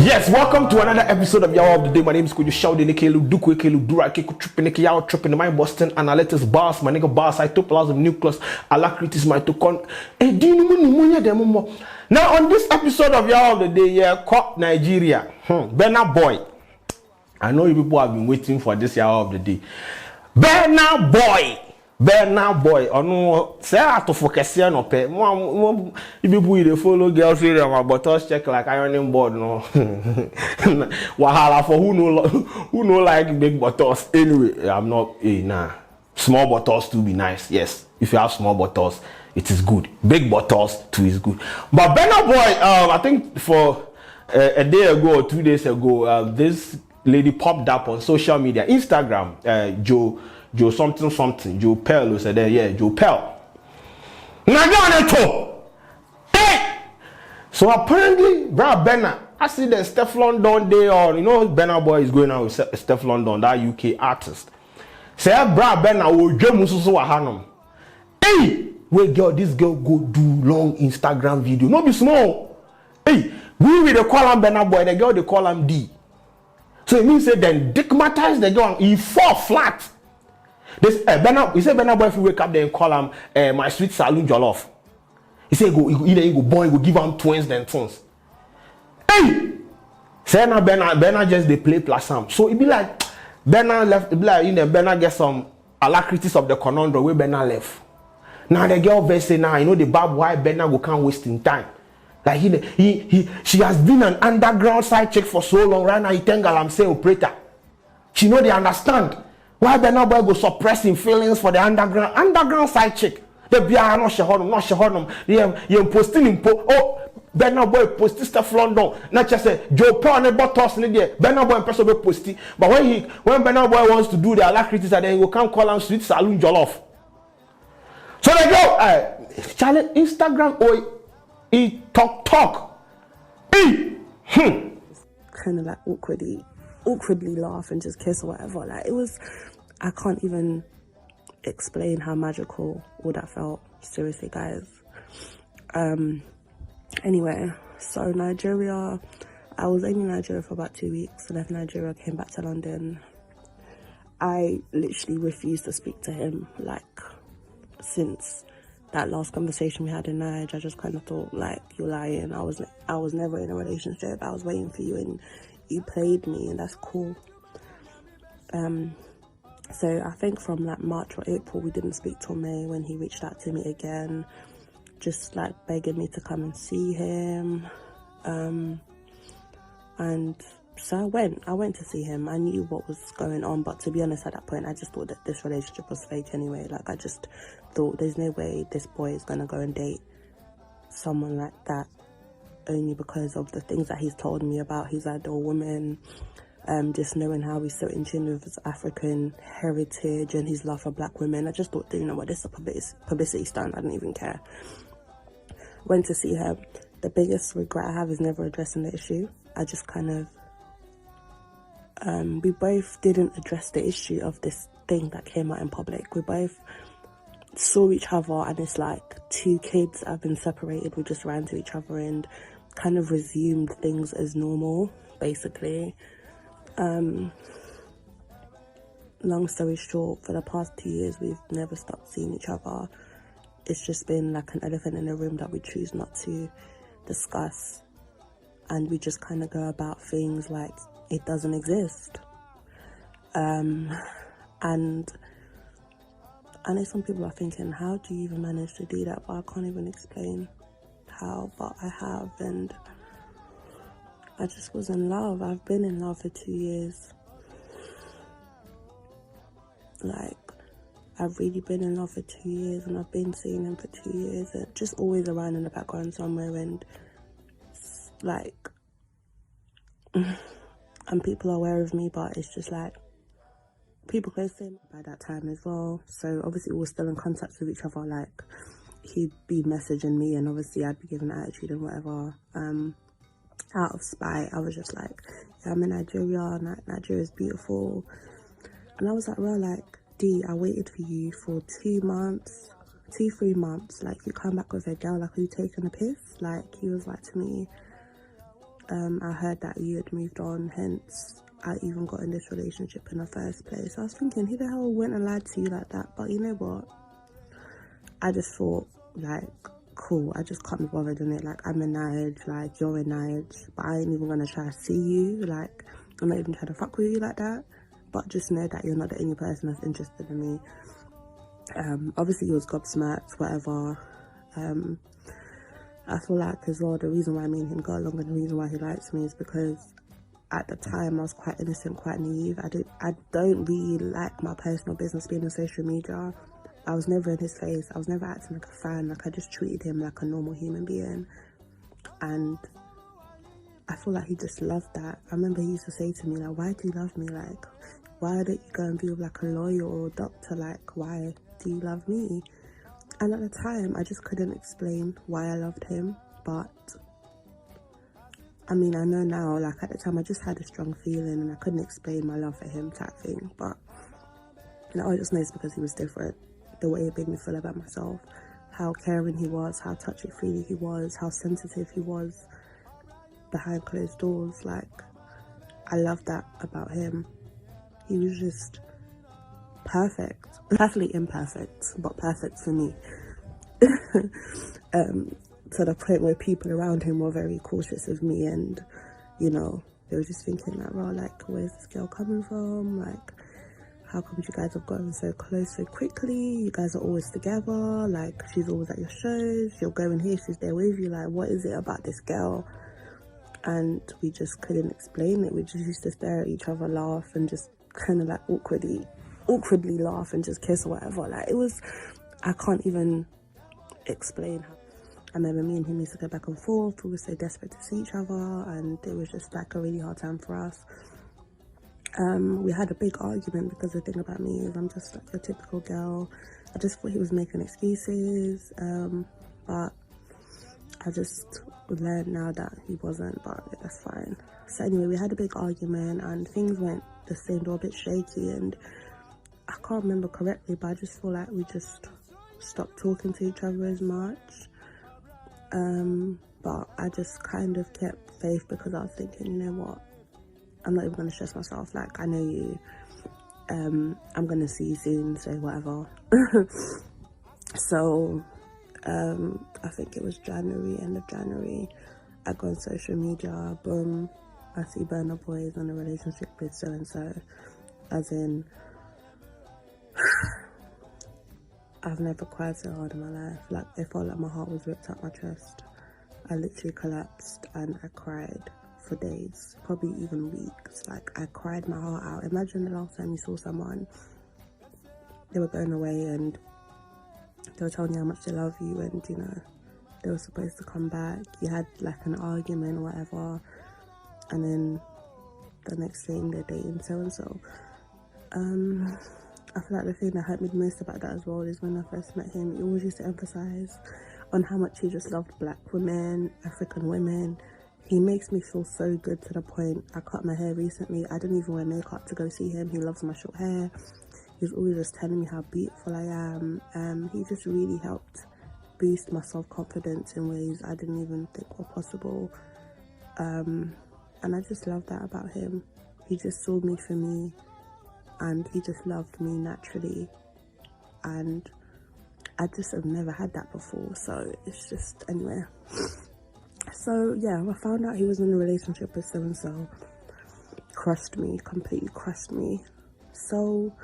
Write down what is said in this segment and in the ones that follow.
Yes, welcome to another episode of Yawa of the Day. My name is Sheldon, A.k.a. A.k.a. Dura, A.k.a. Yawa tripping my Boston analytics boss, my nigga boss, cytoplasm nucleus, alacritis, mitochondria. Now on this episode of Yawa of the Day, yeah, caught Nigeria, Burna Boy. I know you people have been waiting for this Yawa of the Day. Burna Boy. Say I have to focus here no pay. If people they follow girls with them, but us check like ironing board no. Wahala for who know like big buttons. Anyway, I'm not small buttons to be nice. Yes, if you have small buttons, it is good. Big buttons too is good. But Burna Boy, I think for a day ago or 2 days ago, this lady popped up on social media, Instagram, Joe something, Jopearl who said, yeah, Jopearl. Hey! So apparently, Burna, I see that Steph London day on, Burna Boy is going out with Steph London, that UK artist. Say, Burna will dream so hanum. Hey! Wait, girl, this girl go do long Instagram video. No be small. Hey, we the call him Burna Boy, the girl they call him D. So it means that then digmatize the girl, he fall flat. This Burna, he said Burna Boy if you wake up then call him my sweet saloon jollof. He said go boy go give him twins then twins. Hey, say now Burna just they play plus some. So it be like Burna left. It be like Burna get some alacrities of the conundrum where Burna left. Now the girl verse say now the bab why Burna go can't waste in time. Like she has been an underground side chick for so long. Right now he thank I'm say operator. She know they understand. Why Burna Boy go suppressing feelings for the underground side chick? The BR not shahodum. You posting in Burna Boy posting stuff London. Not just say Jopearl never toss in there. Burna Boy person be posting. But when Burna Boy wants to do the alacrities, then you can't call him sweet saloon jollof. So they go challenge Instagram he talk. Kind of like awkwardly laugh and just kiss or whatever. Like it was, I can't even explain how magical all that felt. Seriously, guys. Anyway, so Nigeria, I was only in Nigeria for about 2 weeks. I left Nigeria, came back to London. I literally refused to speak to him, like, since that last conversation we had in Nigeria. I just kind of thought, like, you're lying. I was never in a relationship. I was waiting for you and you played me, and that's cool. So I think from like March or April we didn't speak till May, when he reached out to me again, just like begging me to come and see him. And so I went to see him. I knew what was going on, but to be honest, at that point I just thought that this relationship was fake anyway. Like I just thought there's no way this boy is gonna go and date someone like that, only because of the things that he's told me about his ideal woman, just knowing how he's so in tune with his African heritage and his love for black women. I just thought, you know what, this is a publicity stunt. I don't even care. Went to see her. The biggest regret I have is never addressing the issue. I just kind of, we both didn't address the issue of this thing that came out in public. We both saw each other, and it's like two kids have been separated. We just ran to each other and kind of resumed things as normal, basically. Long story short, for the past 2 years we've never stopped seeing each other. It's just been like an elephant in the room that we choose not to discuss, and we just kind of go about things like it doesn't exist. And I know some people are thinking, how do you even manage to do that? But I can't even explain how, but I have, and I just was in love. I've been in love for 2 years. Like, I've really been in love for 2 years, and I've been seeing him for 2 years. They're just always around in the background somewhere, and like, and people are aware of me, but it's just like, people close to him by that time as well. So obviously we were still in contact with each other. Like, he'd be messaging me, and obviously I'd be giving attitude and whatever. Out of spite, I was just like, yeah, I'm in Nigeria. Nigeria's beautiful. And I was like, well, like, D, I waited for you for 3 months. Like, you come back with a girl, like, are you taking a piss? Like, he was like to me, I heard that you had moved on, hence I even got in this relationship in the first place. I was thinking, who the hell went and lied to you like that? But you know what? I just thought, like, cool, I just can't be bothered in it. Like, I'm a Nige, like, you're a Nige, but I ain't even gonna try to see you. Like, I'm not even trying to fuck with you like that. But just know that you're not the only person that's interested in me. Obviously, he was gobsmacked, whatever. I feel like as well, the reason why me and him got along and the reason why he likes me is because at the time I was quite innocent, quite naive. I don't really like my personal business being on social media. I was never in his face. I was never acting like a fan. Like, I just treated him like a normal human being. And I feel like he just loved that. I remember he used to say to me, like, why do you love me? Like, why don't you go and be with like a lawyer or a doctor? Like, why do you love me? And at the time, I just couldn't explain why I loved him. But I mean, I know now, like, at the time I just had a strong feeling and I couldn't explain my love for him type thing. But now I just know it's because he was different. The way it made me feel about myself, how caring he was, how touchy-feely he was, how sensitive he was behind closed doors. Like, I love that about him. He was just perfect, perfectly imperfect, but perfect for me. To the point where people around him were very cautious of me, and you know, they were just thinking like, well, like, where's this girl coming from? Like, how come you guys have gotten so close so quickly? You guys are always together. Like, she's always at your shows. You're going here, she's there with you. Like, what is it about this girl? And we just couldn't explain it. We just used to stare at each other, laugh, and just kind of like awkwardly laugh and just kiss or whatever. Like, it was, I can't even explain how. I remember me and him used to go back and forth. We were so desperate to see each other, and it was just like a really hard time for us. We had a big argument because the thing about me is I'm just like a typical girl. I just thought he was making excuses, but I just learned now that he wasn't, but that's fine. So anyway, we had a big argument and things went the same, a bit shaky, and I can't remember correctly, but I just feel like we just stopped talking to each other as much. But I just kind of kept faith because I was thinking, you know what, I'm not even going to stress myself. Like, I know you, I'm going to see you soon, so whatever. So, I think it was January, end of January, I go on social media, boom, I see Burna Boy is in a relationship with so-and-so, as in, I've never cried so hard in my life. Like, it felt like my heart was ripped out my chest. I literally collapsed and I cried for days, probably even weeks. Like, I cried my heart out. Imagine the last time you saw someone, they were going away and they were telling you how much they love you, and you know, they were supposed to come back. You had like an argument or whatever, and then the next thing they're dating so-and-so. I feel like the thing that hurt me the most about that as well is when I first met him, he always used to emphasize on how much he just loved black women, African women. He makes me feel so good to the point, I cut my hair recently, I didn't even wear makeup to go see him. He loves my short hair. He's always just telling me how beautiful I am. He just really helped boost my self-confidence in ways I didn't even think were possible. And I just love that about him. He just saw me for me, and he just loved me naturally, and I just have never had that before. So it's just, anyway, so yeah, I found out he was in a relationship with so-and-so. Crushed me, completely crushed me. So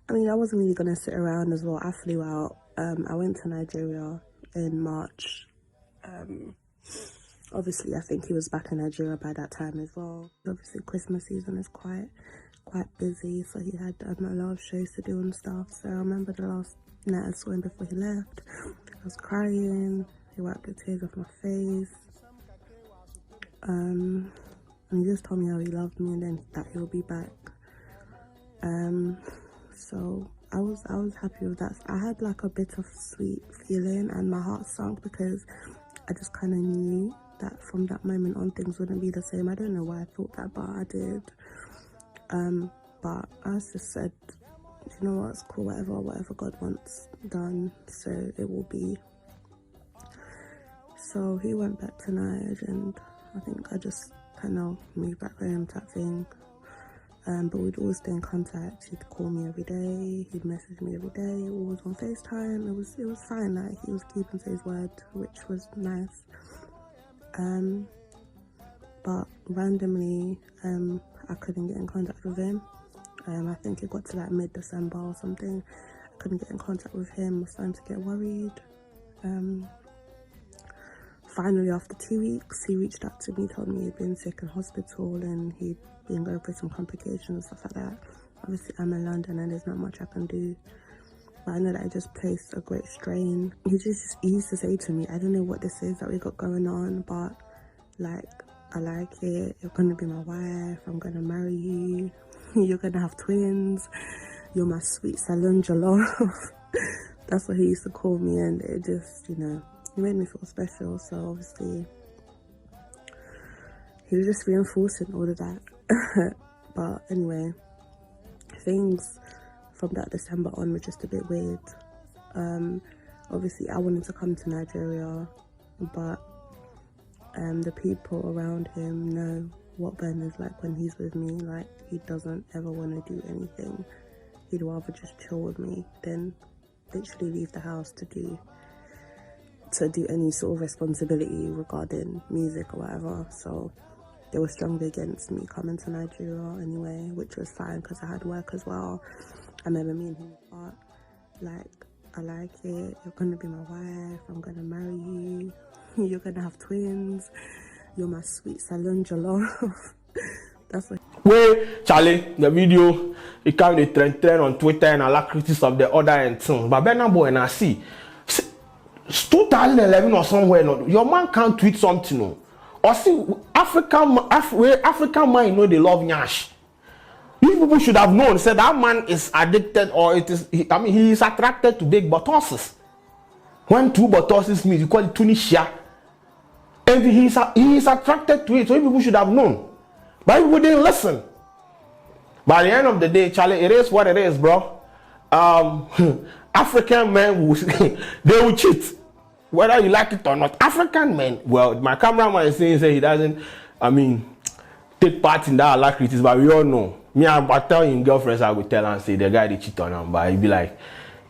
I mean, I wasn't really gonna sit around as well. I flew out. I went to Nigeria in March. Obviously I think he was back in Nigeria by that time as well. Obviously Christmas season is quite busy, so he had a lot of shows to do and stuff. So I remember the last night I saw him before he left, I was crying. He wiped the tears off my face, and he just told me how he loved me and then that he'll be back. So I was happy with that. I had like a bit of sweet feeling and my heart sunk because I just kind of knew that from that moment on things wouldn't be the same. I don't know why I thought that, but I did. But I just said, you know what, it's cool, whatever God wants done, so it will be. So he went back to Nigeria, and I think I just kind of move back home type thing. But we'd always stay in contact. He'd call me every day. He'd message me every day. Always on FaceTime. It was fine. Like, he was keeping to his word, which was nice. But randomly, I couldn't get in contact with him. I think it got to like mid-December or something. I couldn't get in contact with him. I was starting to get worried. Finally, after 2 weeks, he reached out to me, told me he'd been sick in hospital and he'd been going through some complications and stuff like that. Obviously, I'm in London and there's not much I can do. But I know that I just placed a great strain. He used to say to me, I don't know what this is that we got going on, but like, I like it. You're gonna be my wife. I'm gonna marry you. You're gonna have twins. You're my sweet salon jollof. That's what he used to call me, and it just, you know, it made me feel special. So obviously, he was just reinforcing all of that. But anyway, things from that December on were just a bit weird. Obviously, I wanted to come to Nigeria, but the people around him know what Ben is like when he's with me. Like, he doesn't ever want to do anything. He'd rather just chill with me than literally leave the house to do any sort of responsibility regarding music or whatever. So they were strongly against me coming to Nigeria anyway, which was fine because I had work as well. I remember me and him apart. Like, I like it. You're gonna be my wife. I'm gonna marry you. You're gonna have twins. You're my sweet salon jollof. That's what. Wait, Charlie, the video, it can be trend on Twitter and alacrities of the other end thing. But Burna Boy and I see, it's 2011 or somewhere. No, your man can't tweet something. No. Or see, African man, you know, they love Nyash. You people should have known, said that man is addicted, or he is attracted to big botosses. When two botosses meet, you call it Tunisia. And he is attracted to it, so you people should have known. But people didn't listen. By the end of the day, Charlie, it is what it is, bro. African men, they will cheat. Whether you like it or not. African men, well, my cameraman is saying he doesn't, take part in that alacrities, but we all know. Me, I tell him girlfriends, I will tell and say the guy they cheat on him, but he'll be like,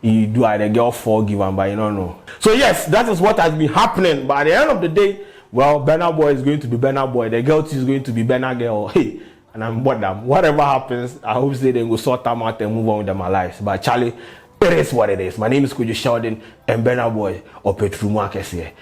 he do the girl forgive him, but you don't know. So yes, that is what has been happening. But at the end of the day, well, Burna Boy is going to be Burna Boy. The girl is going to be Burna girl. Hey, and I'm what them. Whatever happens, I hope they will sort them out and move on with their lives. But Charlie, it is what it is. My name is Kwadwo Sheldon and Burna Boy or Petru Marcus here.